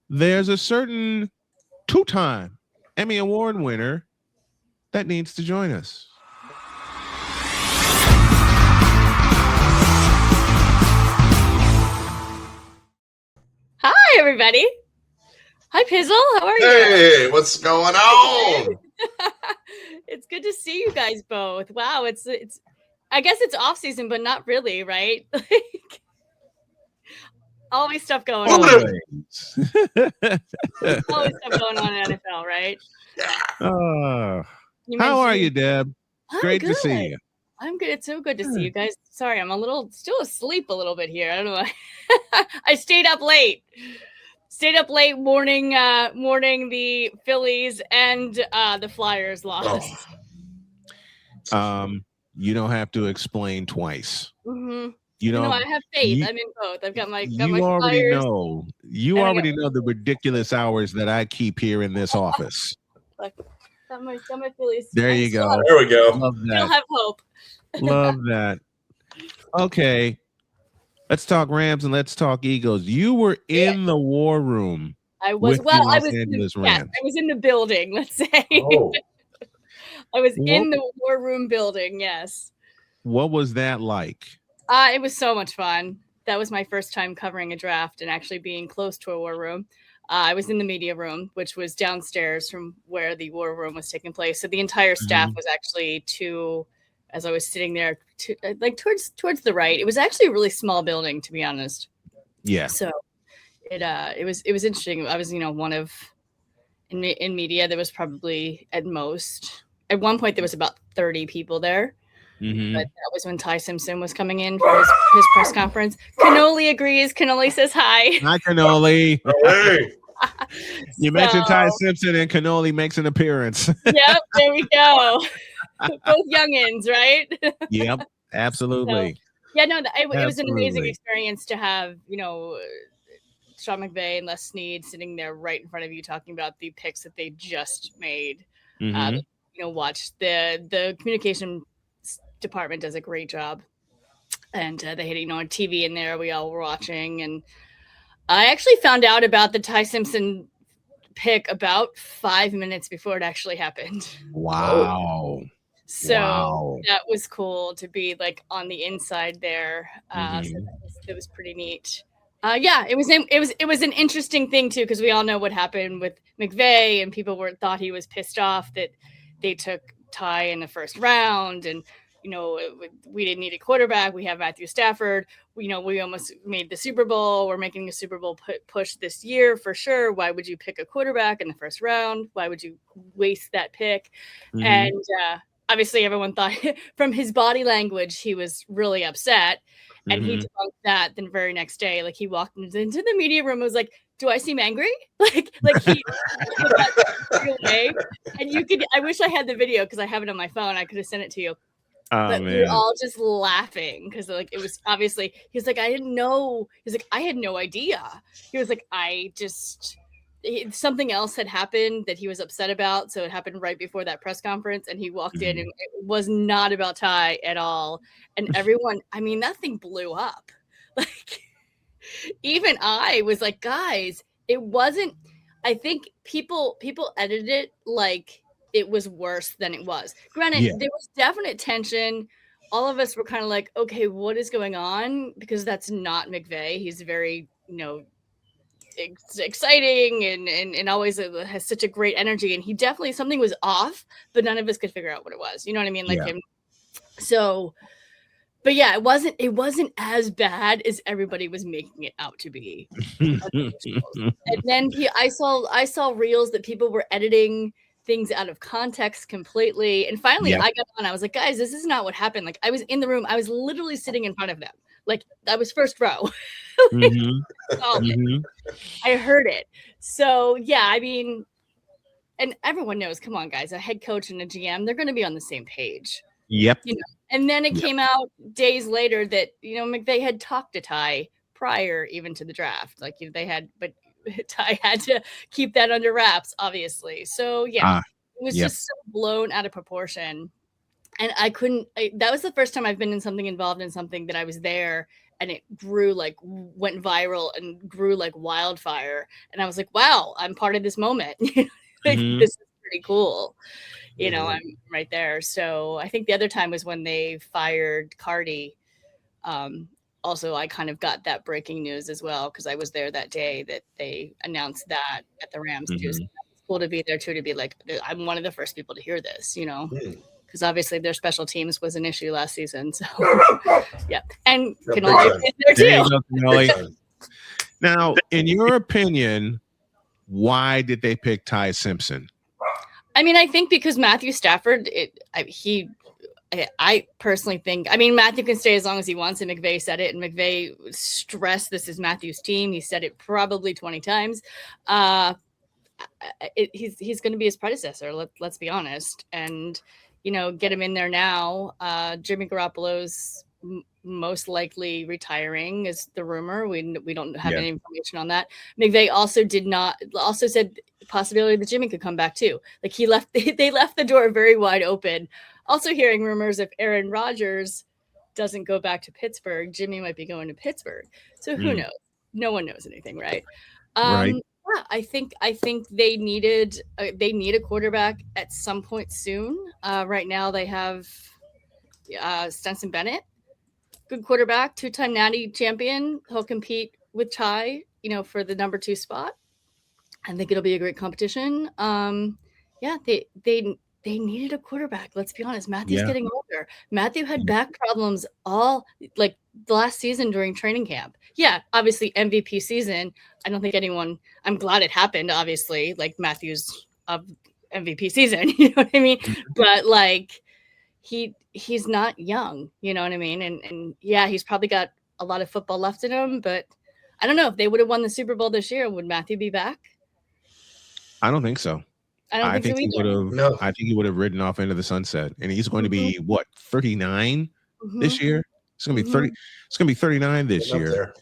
there's a certain two-time Emmy Award winner that needs to join us. Hi, everybody. Hi, Pizzle. How are you? Hey, what's going on? It's good to see you guys both. Wow, it's. I guess it's off season, but not really, right? Like, always stuff going on. Always stuff going on in NFL, right? How are you, Deb? Great to see you. I'm good. It's so good to see you guys. Sorry, I'm still asleep a little bit here. I don't know why. I stayed up late. Mourning the Phillies and the Flyers loss. You don't have to explain twice. Mm-hmm. You know, I have faith. I'm in both. I've got my. You already Flyers. Know. You already know the ridiculous hours that I keep here in this office. Got my Phillies. There you go. There we go. Love that. Still have hope. Love that. Okay. Let's talk Rams and let's talk Eagles. You were in the war room. I was. Well, I was. I was in the building. Let's say. Oh. I was in the war room building. Yes. What was that like? It was so much fun. That was my first time covering a draft and actually being close to a war room. I was in the media room, which was downstairs from where the war room was taking place. So the entire staff was actually as I was sitting there, towards the right. It was actually a really small building, to be honest. Yeah. So it was interesting. I was, one of in media. There was probably at one point there was about 30 people there. Mm-hmm. But that was when Ty Simpson was coming in for his press conference. Cannoli agrees. Cannoli says hi. Hi, Cannoli. Hey. You mentioned Ty Simpson and Cannoli makes an appearance. Yep, there we go. Both youngins, right? Yep, absolutely. So, it was an amazing experience to have, Sean McVay and Les Snead sitting there right in front of you talking about the picks that they just made. Mm-hmm. Watch the communication department does a great job, and they had on TV in there. We all were watching, and I actually found out about the Ty Simpson pick about 5 minutes before it actually happened. Wow! So that was cool to be like on the inside there. So that was pretty neat. It was an interesting thing too, because we all know what happened with McVay, and people thought he was pissed off that they took Ty in the first round, and we didn't need a quarterback. We have Matthew Stafford. We almost made the Super Bowl. We're making a Super Bowl push this year for sure. Why would you pick a quarterback in the first round? Why would you waste that pick? Mm-hmm. And obviously everyone thought from his body language, he was really upset. And he debunked that the very next day. Like, he walked into the media room and was like, do I seem angry? Like he away. And I wish I had the video because I have it on my phone. I could have sent it to you. But we were all just laughing because it was obviously, he's like, I didn't know. He's like, I had no idea. He was like, something else had happened that he was upset about. So it happened right before that press conference, and he walked in and it was not about Ty at all. And everyone, that thing blew up. Like, even I was like, guys, it wasn't, I think people edited it like it was worse than it was. Granted, there was definite tension. All of us were kind of like, okay, what is going on? Because that's not McVay. He's very, exciting and always has such a great energy. And he definitely, something was off, but none of us could figure out what it was. You know what I mean? Like him. So, but yeah, it wasn't as bad as everybody was making it out to be. And then I saw reels that people were editing things out of context completely. And finally I got on. I was like, guys, this is not what happened. Like, I was in the room. I was literally sitting in front of them. Like, I was first row. I heard it. So yeah, and everyone knows, come on, guys, a head coach and a GM, they're going to be on the same page. Yep. And then it came out days later that, McVay had talked to Ty prior even to the draft. Like, but Ty had to keep that under wraps, obviously. So yeah, it was just so blown out of proportion. And that was the first time I've been involved in something that I was there and it grew went viral and grew like wildfire. And I was like, wow, I'm part of this moment. This is pretty cool. I'm right there. So I think the other time was when they fired Cardi. Also, I kind of got that breaking news as well because I was there that day that they announced that at the Rams too. So it's cool to be there too, to be like, I'm one of the first people to hear this, because obviously their special teams was an issue last season. So yeah, and Canoli is there too. Now, in your opinion, why did they pick Ty Simpson? I mean, I think because Matthew Stafford, I personally think, Matthew can stay as long as he wants, and McVay said it, and McVay stressed this is Matthew's team. He said it probably 20 times. He's going to be his predecessor. Let's be honest, and get him in there now. Jimmy Garoppolo's most likely retiring is the rumor. We don't have any information on that. McVay also said the possibility that Jimmy could come back too. Like they left the door very wide open. Also hearing rumors if Aaron Rodgers doesn't go back to Pittsburgh, Jimmy might be going to Pittsburgh. So who knows? No one knows anything, right? Right. Yeah, I think they need a quarterback at some point soon. Right now they have Stetson Bennett, good quarterback, 2-time Natty champion. He'll compete with Ty, for the number 2 spot. I think it'll be a great competition. Yeah, they needed a quarterback. Let's be honest. Matthew's getting older. Matthew had back problems all the last season during training camp. Yeah, obviously MVP season. I don't think I'm glad it happened, obviously, like Matthew's MVP season, you know what I mean? But he's not young, you know what I mean? And yeah, he's probably got a lot of football left in him, but I don't know if they would have won the Super Bowl this year, would Matthew be back? I don't think so. I think he would have. No. I think he would have ridden off into the sunset, and he's going to be 39 this year. It's going to be 30. It's going to be 39 this year.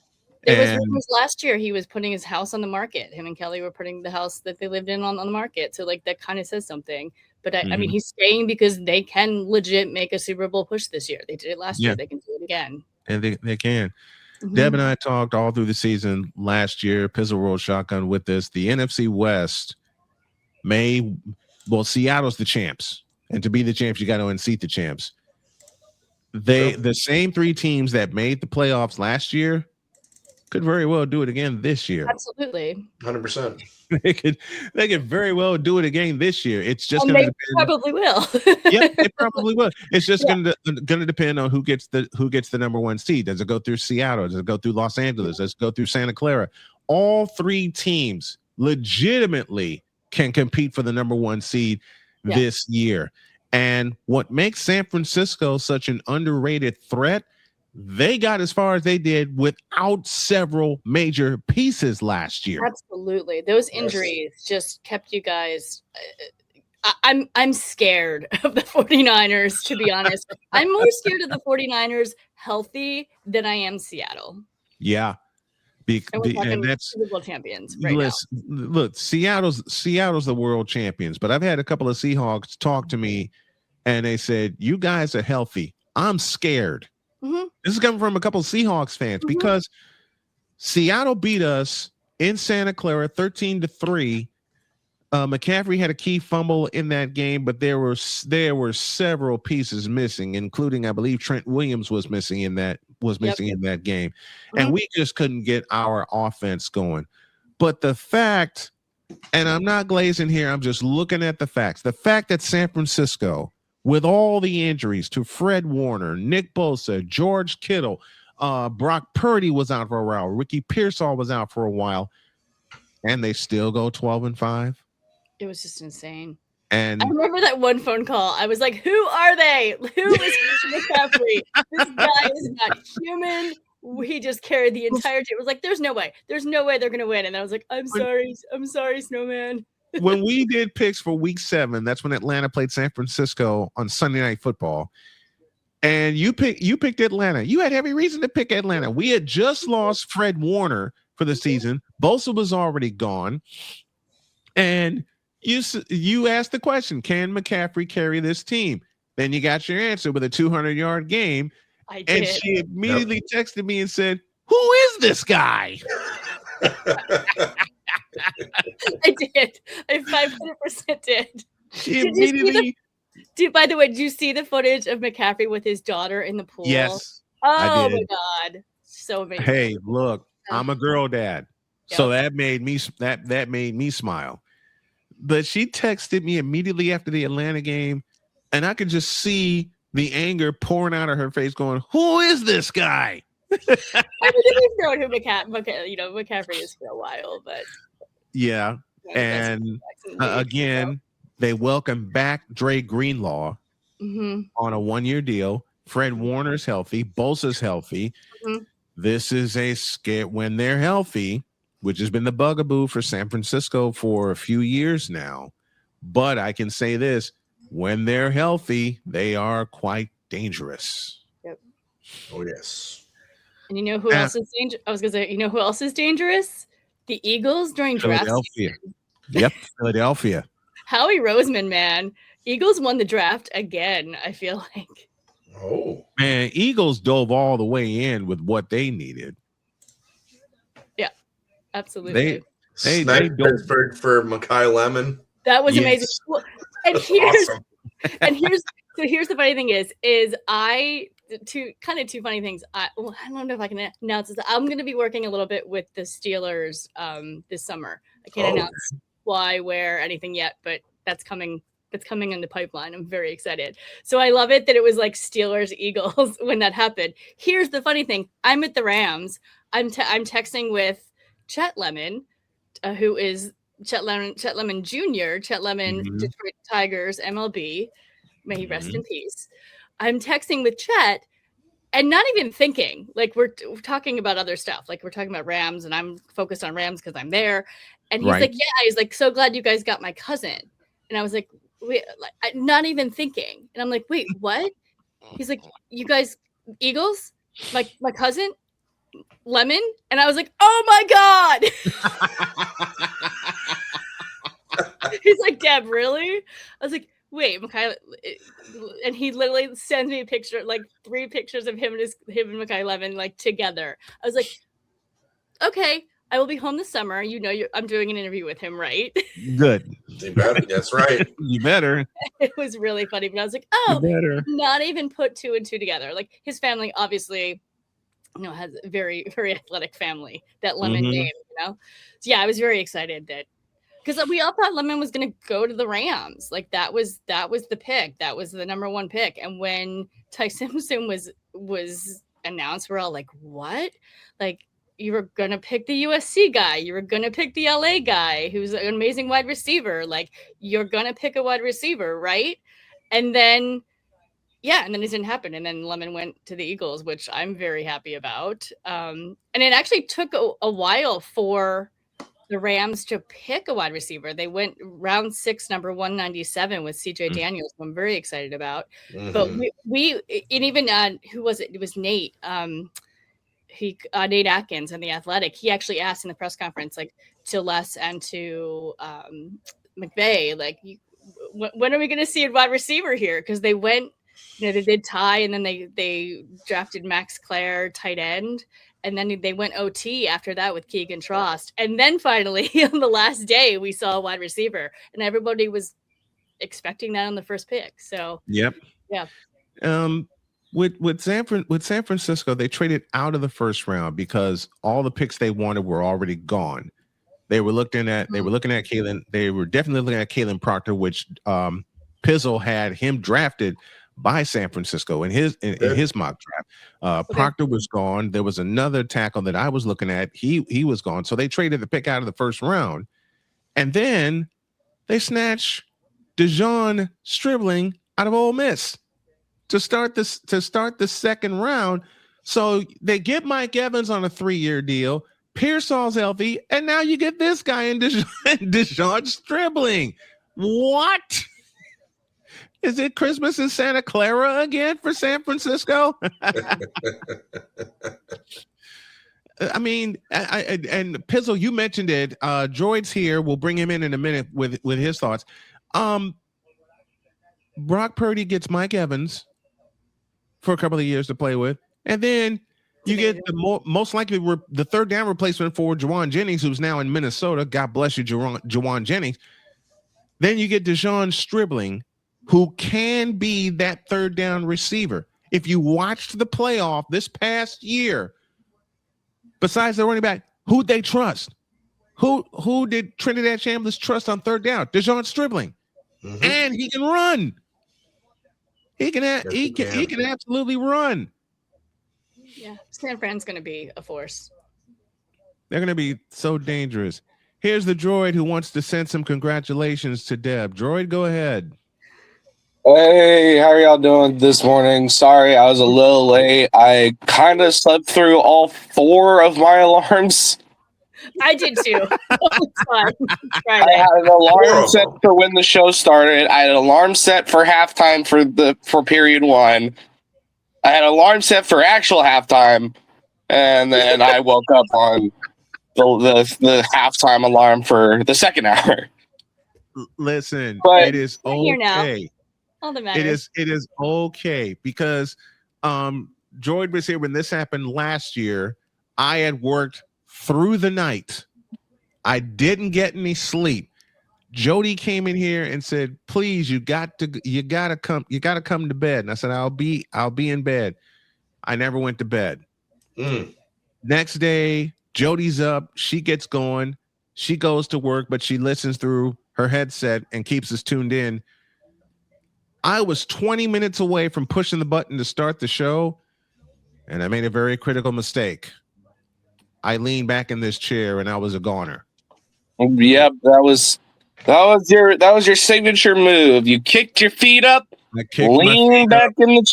It was rumors last year he was putting his house on the market. Him and Kelly were putting the house that they lived in on the market. So that kind of says something. But I mean, he's staying because they can legit make a Super Bowl push this year. They did it last year. They can do it again. And they can. Deb and I talked all through the season last year. Pizzle World Shotgun with this. The NFC West. Seattle's the champs, and to be the champs, you got to unseat the champs. The same 3 teams that made the playoffs last year could very well do it again this year. Absolutely, 100%. They could very well do it again this year. It's just going to probably will. Yeah, it probably will. It's just going to depend on who gets the number 1 seed. Does it go through Seattle? Does it go through Los Angeles? Does it go through Santa Clara? All 3 teams legitimately can compete for the number 1 seed this year. And what makes San Francisco such an underrated threat, they got as far as they did without several major pieces last year. Absolutely. Those injuries just kept you guys. I'm scared of the 49ers, to be honest. I'm more scared of the 49ers healthy than I am Seattle. Yeah. And that's Super Bowl champions right now. Look, Seattle's the world champions, but I've had a couple of Seahawks talk to me, and they said, "You guys are healthy. I'm scared." This is coming from a couple of Seahawks fans because Seattle beat us in Santa Clara 13-3. McCaffrey had a key fumble in that game, but there were several pieces missing, including I believe Trent Williams was missing in that game, and we just couldn't get our offense going. But the fact, and I'm not glazing here, I'm just looking at the facts. The fact that San Francisco, with all the injuries to Fred Warner, Nick Bosa, George Kittle, Brock Purdy was out for a while, Ricky Pearsall was out for a while, and they still go 12-5. It was just insane. And I remember that one phone call. I was like, who are they? Who is McCaffrey? This guy is not human. He just carried the entire team. It was like, there's no way. There's no way they're going to win. And I was like, I'm sorry, Snowman. When we did picks for week 7, that's when Atlanta played San Francisco on Sunday Night Football. And you picked Atlanta. You had every reason to pick Atlanta. We had just lost Fred Warner for the season. Bosa was already gone. And you asked the question, can McCaffrey carry this team? Then you got your answer with a 200-yard game. I did. And she immediately texted me and said, "Who is this guy?" I did. I 500% did. She immediately. By the way, did you see the footage of McCaffrey with his daughter in the pool? Yes. Oh my God. So amazing. Hey, look, I'm a girl dad. So that made me that made me smile. But she texted me immediately after the Atlanta game, and I could just see the anger pouring out of her face, going, "Who is this guy?" I mean, we've known who McCaffrey is for a while, but yeah. And again, they welcome back Dre Greenlaw on a 1-year deal. Fred Warner's healthy. Bosa's healthy. This is a scare when they're healthy, which has been the bugaboo for San Francisco for a few years now. But I can say this, when they're healthy, they are quite dangerous. Yep. Oh, yes. And you know who else is dangerous? I was going to say, you know who else is dangerous? The Eagles during draft season. Yep, Philadelphia. Howie Roseman, man. Eagles won the draft again, I feel like. Oh. Man, Eagles dove all the way in with what they needed. Yeah, absolutely. They Pittsburgh for Mekhi Lemon. That was amazing. Well, and here's awesome. Here's the funny thing is two funny things. I don't know if I can announce this. I'm going to be working a little bit with the Steelers this summer. I can't announce why, where, anything yet, but that's coming. That's coming in the pipeline. I'm very excited. So I love it that it was like Steelers Eagles when that happened. Here's the funny thing. I'm at the Rams. I'm texting with Chet Lemon, who is Chet Lemon Jr., Chet Lemon, Detroit Tigers, MLB. May he rest in peace. I'm texting with Chet and not even thinking, like we're talking about other stuff. Like we're talking about Rams and I'm focused on Rams because I'm there. And he's like, yeah, he's like, so glad you guys got my cousin. And I was like, wait, not even thinking. And I'm like, wait, what? He's like, you guys, Eagles? My cousin? Lemon? And I was like, oh my God. He's like, Deb, really? I was like, wait, Mekhi, and he literally sends me a picture, like 3 pictures of him and Mekhi Lemon like together. I was like, okay, I will be home this summer. You know, I'm doing an interview with him, right? Good. You better. That's right. You better. It was really funny, but I was like, oh, not even put 2 and 2 together. Like his family, obviously, has a very, very athletic family. That Lemon name, So yeah, I was very excited that. Because we all thought Lemon was going to go to the Rams. Like that was the pick. That was the number 1 pick. And when Ty Simpson was announced, we're all like, what? Like you were going to pick the USC guy. You were going to pick the LA guy who's an amazing wide receiver. Like you're going to pick a wide receiver, right? And then, and then it didn't happen. And then Lemon went to the Eagles, which I'm very happy about. And it actually took a while for the Rams to pick a wide receiver. They went round 6, number 197 with CJ Daniels, who I'm very excited about. But we and even who was it? It was Nate. Nate Atkins on The Athletic. He actually asked in the press conference, like to Les and to McVay, like, when are we going to see a wide receiver here? Because they went, they did Ty, and then they drafted Max Clare, tight end. And then they went OT after that with Keegan Trost. And then finally, on the last day, we saw a wide receiver. And everybody was expecting that on the first pick. So, yeah. With San Francisco, they traded out of the first round because all the picks they wanted were already gone. They were looking at Kalen. They were definitely looking at Kalen Proctor, which Pizzle had him drafted by San Francisco in his mock draft. Proctor was gone. There was another tackle that I was looking at. He was gone. So they traded the pick out of the first round, and then they snatched Dejon Stribling out of Ole Miss to start the second round. So they get Mike Evans on a 3-year deal. Pearsall's healthy, and now you get this guy in Dejon Stribling. What? Is it Christmas in Santa Clara again for San Francisco? I mean, and Pizzle, you mentioned it. Droid's here. We'll bring him in a minute with his thoughts. Brock Purdy gets Mike Evans for a couple of years to play with. And then you get the most likely the third down replacement for Jawan Jennings, who's now in Minnesota. God bless you, Jawan Jennings. Then you get Deshaun Stribling, who can be that third down receiver. If you watched the playoff this past year, besides the running back, who'd they trust? Who did Trinidad Chambliss trust on third down? Deshaun Stribling. Mm-hmm. And he can run. He can absolutely run. Yeah, San Fran's going to be a force. They're going to be so dangerous. Here's the droid who wants to send some congratulations to Deb. Droid, go ahead. Hey, how are y'all doing this morning? Sorry, I was a little late. I kind of slept through all 4 of my alarms. I did too. I had an alarm set for when the show started. I had an alarm set for halftime for period 1. I had an alarm set for actual halftime, and then I woke up on the halftime alarm for the second hour. Listen, but it is okay. All that matters. It is okay because Droid was here when this happened last year. I had worked through the night. I didn't get any sleep. Jody came in here and said, "Please, you gotta come to bed." And I said, I'll be in bed. I never went to bed. Next day, Jody's up. She gets going. She goes to work, but she listens through her headset and keeps us tuned in. I was 20 minutes away from pushing the button to start the show, and I made a very critical mistake. I leaned back in this chair, and I was a goner. Yep, that was your signature move. You kicked your feet up, leaned back in the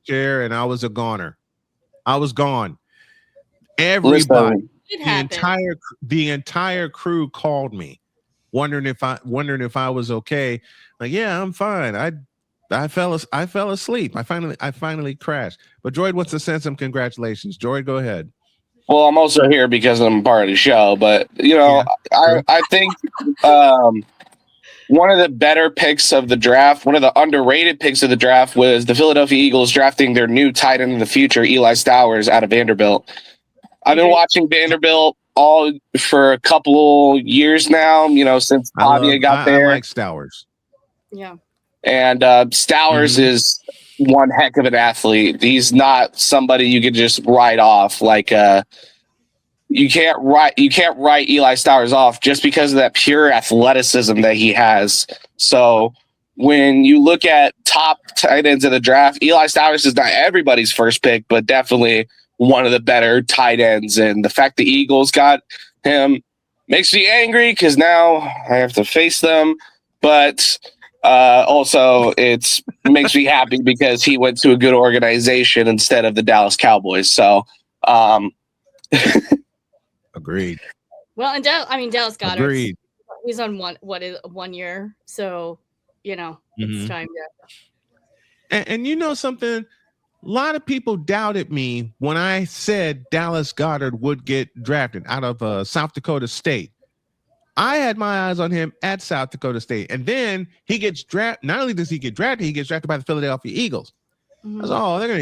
chair, and I was a goner. I was gone. Everybody, the entire crew called me, wondering if I was okay. Like, yeah, I'm fine. I fell asleep. I finally crashed. But Droid wants to send some congratulations. Droid, go ahead. Well, I'm also here because I'm part of the show, but I think one of the better picks of the draft, one of the underrated picks of the draft, was the Philadelphia Eagles drafting their new tight end in the future, Eli Stowers, out of Vanderbilt. I've been watching Vanderbilt all for a couple years now, since Pavia got there. I like Stowers. Yeah. And Stowers is one heck of an athlete. He's not somebody you could just write off. Like you can't write Eli Stowers off just because of that pure athleticism that he has. So when you look at top tight ends of the draft, Eli Stowers is not everybody's first pick, but definitely one of the better tight ends. And the fact the Eagles got him makes me angry because now I have to face them. But also, it makes me happy because he went to a good organization instead of the Dallas Cowboys. So, agreed. Well, and Dallas Goedert. Agreed. He's on 1 year, so it's time to. And you know something, a lot of people doubted me when I said Dallas Goedert would get drafted out of South Dakota State. I had my eyes on him at South Dakota State, and then he gets drafted. Not only does he get drafted, he gets drafted by the Philadelphia Eagles. I was, they're going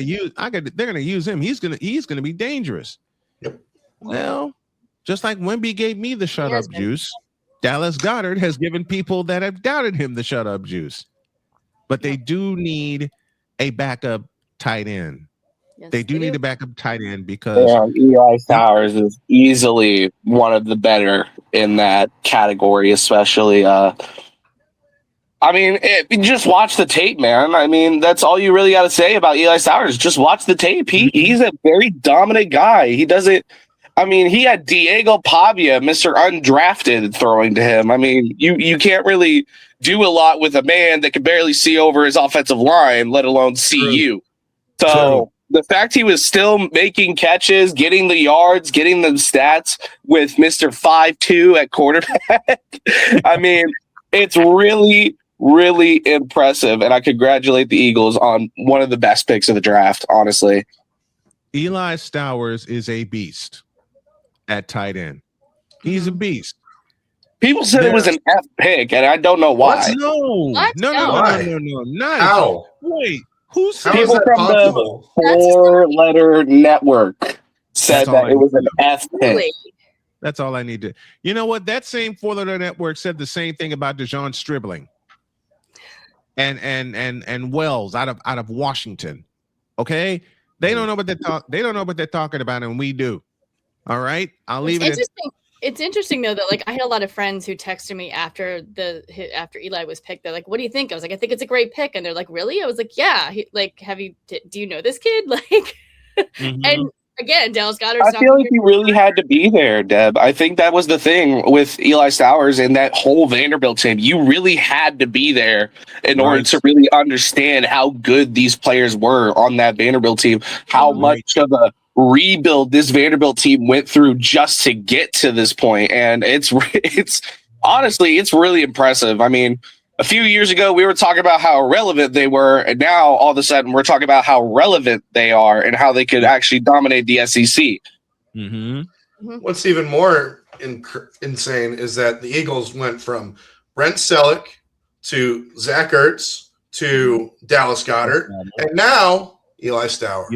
to use him. He's going to be dangerous. Yep. Well, just like Wemby gave me the shut up juice, Dallas Goedert has given people that have doubted him the shut up juice. But they do need a backup tight end. Yes, they do need a backup tight end because Eli Stowers is easily one of the better in that category, especially. Just watch the tape, man. I mean, that's all you really got to say about Eli Stowers. Just watch the tape. He's a very dominant guy. He doesn't. I mean, he had Diego Pavia, Mr. Undrafted, throwing to him. I mean, you can't really do a lot with a man that can barely see over his offensive line, let alone see you. So the fact he was still making catches, getting the yards, getting the stats with Mr. 5'2" at quarterback, I mean, it's really, really impressive. And I congratulate the Eagles on one of the best picks of the draft, honestly. Eli Stowers is a beast at tight end. He's a beast. People said it was an F pick, and I don't know why. No. Not How? Wait. Who said How is People that from the possible? 4-letter network said all that I it was need an to know. F pick. Really? That's all I need to. You know what? That same 4-letter network said the same thing about DeJon Stribling and Wells out of Washington. Okay, they don't know what they don't know what they're talking about, and we do. All right, I'll leave it. Interesting. It's interesting though that like I had a lot of friends who texted me after Eli was picked. They're like, "What do you think?" I was like, "I think it's a great pick," and they're like, "Really?" I was like, "Yeah." Do you know this kid? Like, and again, Dallas Goddard's. I feel like you really had to be there, Deb. I think that was the thing with Eli Stowers and that whole Vanderbilt team. You really had to be there in order to really understand how good these players were on that Vanderbilt team, how much of a rebuild this Vanderbilt team went through just to get to this point. And it's honestly, it's really impressive. I mean, a few years ago, we were talking about how irrelevant they were, and now all of a sudden we're talking about how relevant they are and how they could actually dominate the SEC. What's even more insane is that the Eagles went from Brent Selleck to Zach Ertz to Dallas Goddard, and now Eli Stowers.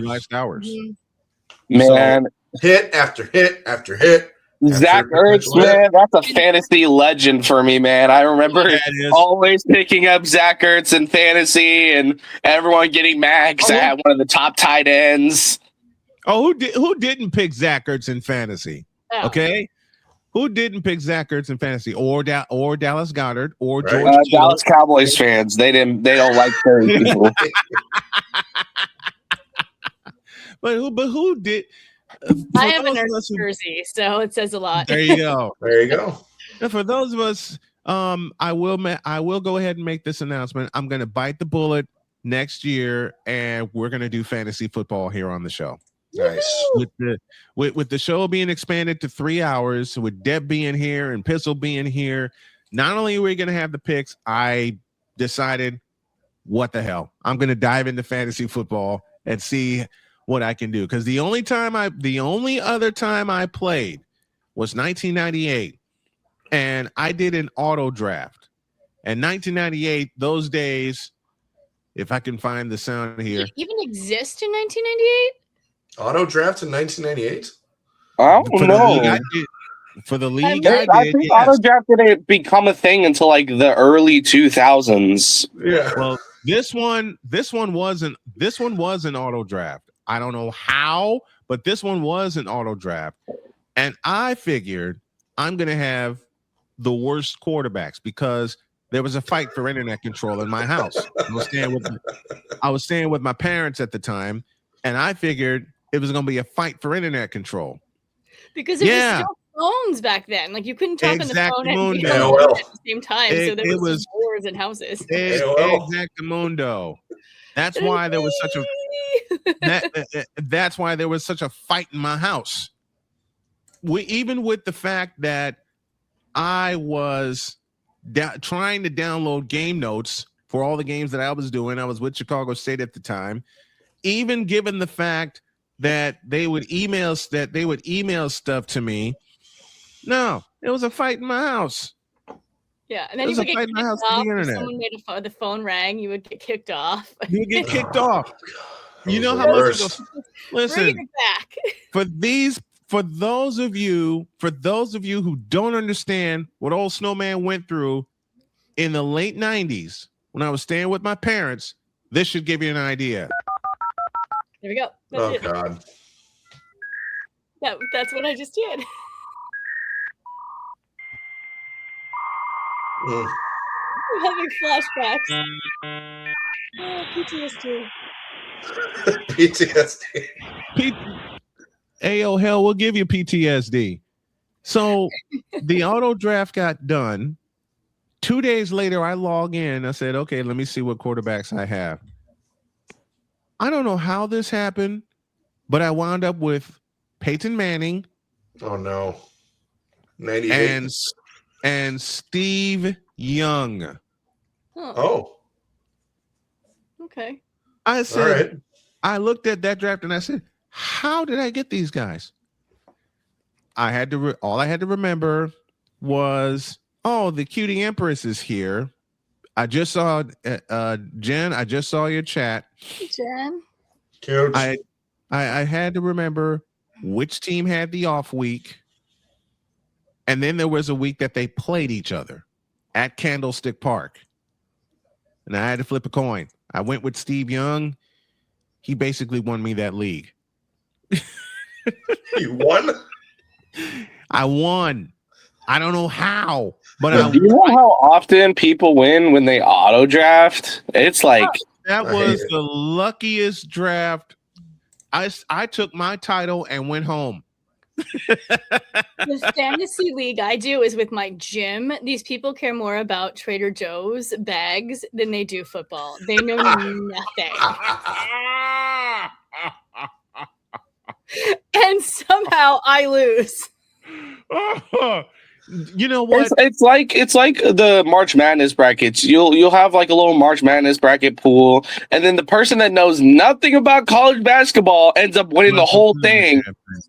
Man, so, hit after hit after hit. Zach Ertz, man, that's a fantasy legend for me, man. I remember always picking up Zach Ertz in fantasy and everyone getting mad because I had one of the top tight ends. Oh, who didn't pick Zach Ertz in fantasy? Oh. Okay. Who didn't pick Zach Ertz in fantasy or Dallas Goddard or George Dallas Cowboys fans? They don't like Curry people. But who did? I have a nurse jersey, so it says a lot. There you go. There you go. And for those of us, I will go ahead and make this announcement. I'm going to bite the bullet next year, and we're going to do fantasy football here on the show. Nice. With the show being expanded to 3 hours, with Deb being here and Pistol being here, not only are we going to have the picks, I decided, what the hell? I'm going to dive into fantasy football and see what I can do. Because the only other time I played was 1998, and I did an auto draft. And 1998, those days, if I can find the sound here, did it even exist in 1998? Auto draft in 1998? I don't know. For the league, I think auto draft didn't become a thing until like the early 2000s. Yeah. Well, this one was an auto draft. I don't know how, but this one was an auto draft. And I figured I'm going to have the worst quarterbacks because there was a fight for internet control in my house. I was staying with my parents at the time, and I figured it was going to be a fight for internet control. Because it was still phones back then. Like you couldn't talk on the phone and be on the at the same time. So there was wars in houses. Exactamundo. That's why there was such a that's why there was such a fight in my house. Even with the fact that I was trying to download game notes for all the games that I was doing. I was with Chicago State at the time. Even given the fact that they would email stuff to me. No, it was a fight in my house. Yeah, and then you would get kicked off. If someone made the phone rang, you would get kicked off. You would get kicked off. You know how much? Listen, bring it back. For those of you who don't understand what old Snowman went through in the late 90s when I was staying with my parents, this should give you an idea. There we go. That's God. That's what I just did. I'm having flashbacks. PTSD. PTSD. Ayo, hell, we'll give you PTSD. So the auto draft got done. 2 days later, I log in. I said, okay, let me see what quarterbacks I have. I don't know how this happened, but I wound up with Peyton Manning. Oh, no. 98. And Steve Young. Oh. Okay. I said, I looked at that draft and I said, how did I get these guys? All I had to remember was, oh, the Cutie Empress is here. I just saw Jen. I just saw your chat. Jen. Coach. I had to remember which team had the off week, and then there was a week that they played each other at Candlestick Park, and I had to flip a coin. I went with Steve Young. He basically won me that league. You won? I won. I don't know how, but Do you know how often people win when they auto draft? It's like that was the luckiest draft. I took my title and went home. The fantasy league I do is with my gym. These people care more about Trader Joe's bags than they do football. They know nothing. And somehow I lose. You know what? It's like the March Madness brackets. You'll have like a little March Madness bracket pool, and then the person that knows nothing about college basketball ends up winning the whole thing.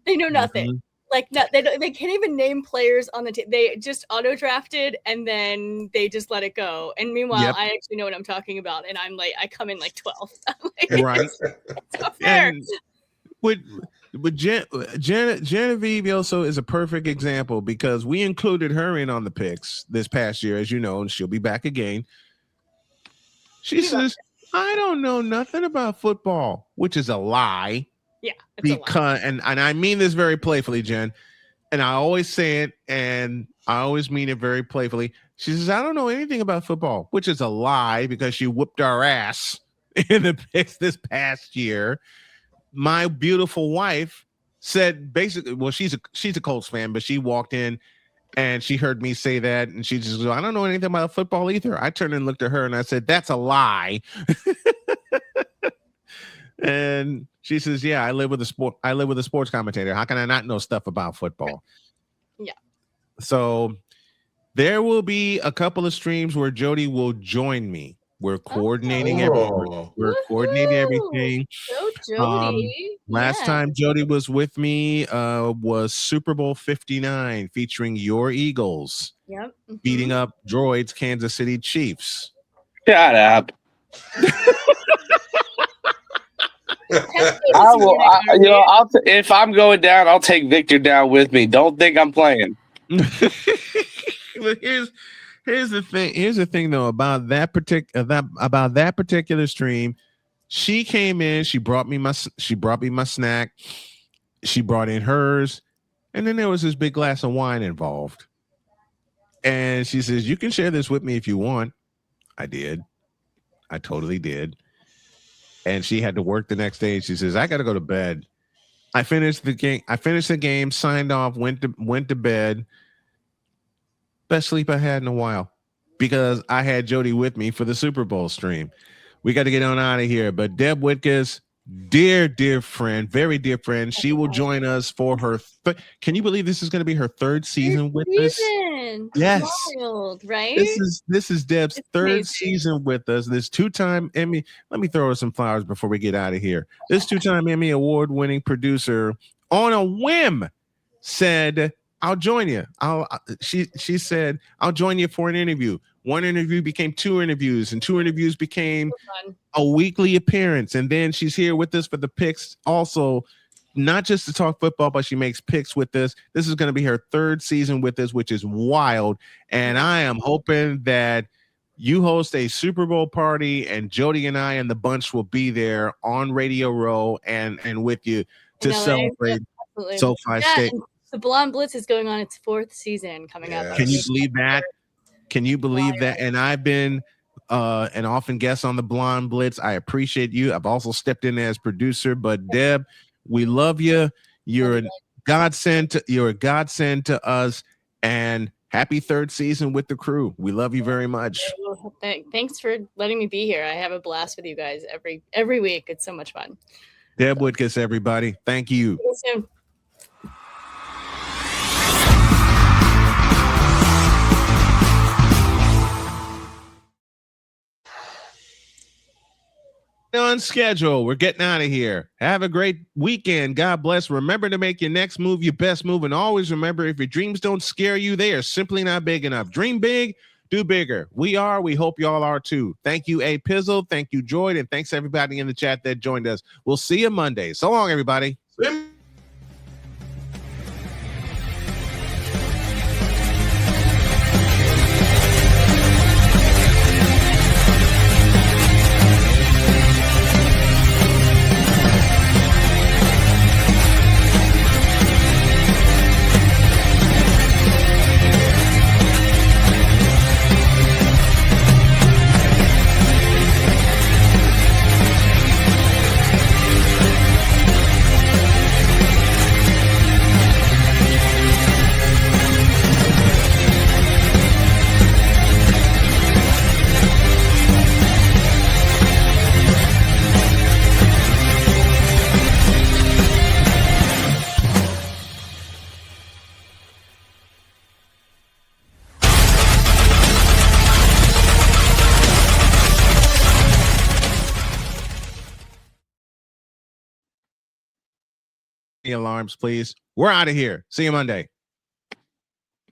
They know nothing. Like they can't even name players on the team. They just auto drafted and then they just let it go. And meanwhile, I actually know what I'm talking about, and I'm like, I come in like 12th. Like, right? It's not fair. And with Genevieve also is a perfect example because we included her in on the picks this past year, as you know, and she'll be back again. She says, I don't know nothing about football, which is a lie. Yeah. Because and I mean this very playfully, Jen, and I always say it and I always mean it very playfully. She says, I don't know anything about football, which is a lie because she whooped our ass in the picks this past year. My beautiful wife said basically, well, she's a Colts fan, but she walked in and she heard me say that, and she just goes, I don't know anything about football either. I turned and looked at her and I said, that's a lie. And she says, yeah, I live with a sports commentator. How can I not know stuff about football? Yeah. So there will be a couple of streams where Jody will join me. We're coordinating everything. We're coordinating everything. So Jody. Last time Jody was with me was Super Bowl 59 featuring your Eagles. Yep. Beating up Droid's Kansas City Chiefs. Shut up. If I'm going down, I'll take Victor down with me. Don't think I'm playing. But here's the thing. Here's the thing, though, about that particular stream. She came in. She brought me my snack. She brought in hers, and then there was this big glass of wine involved. And she says, "You can share this with me if you want." I did. I totally did. And she had to work the next day. She says, "I got to go to bed." I finished the game. Signed off. Went to bed. Best sleep I had in a while because I had Jody with me for the Super Bowl stream. We got to get on out of here. But Deb Whitcas, dear friend, very dear friend, she will join us for her. Can you believe this is going to be her third season with us? Yes, wild, right? This is Deb's third season with us. This two-time Emmy. Let me throw her some flowers before we get out of here. This two-time Emmy award-winning producer, on a whim, said, I'll join you. She said, I'll join you for an interview. One interview became 2 interviews, and 2 interviews became a weekly appearance. And then she's here with us for the picks also, not just to talk football, but she makes picks with us. This is going to be her 3rd season with us, which is wild. And I am hoping that you host a Super Bowl party and Jody and I and the bunch will be there on Radio Row and with you to celebrate SoFi State. The Blonde Blitz is going on its 4th season coming up. Can you believe that? Can you believe that? And I've been an often guest on the Blonde Blitz. I appreciate you. I've also stepped in as producer. But Deb, we love you. You're a godsend to us. And happy 3rd season with the crew. We love you very much. Thanks for letting me be here. I have a blast with you guys every week. It's so much fun. Deb Whitcas, everybody. Thank you. See you soon. On schedule. We're getting out of here. Have a great weekend. God bless. Remember to make your next move your best move. And always remember, if your dreams don't scare you, they are simply not big enough. Dream big, Do bigger. We are. We hope y'all are too. Thank you, A Pizzle. Thank you, Joy. And thanks everybody in the chat that joined us. We'll see you Monday. So long, everybody. Alarms, please. We're out of here. See you Monday.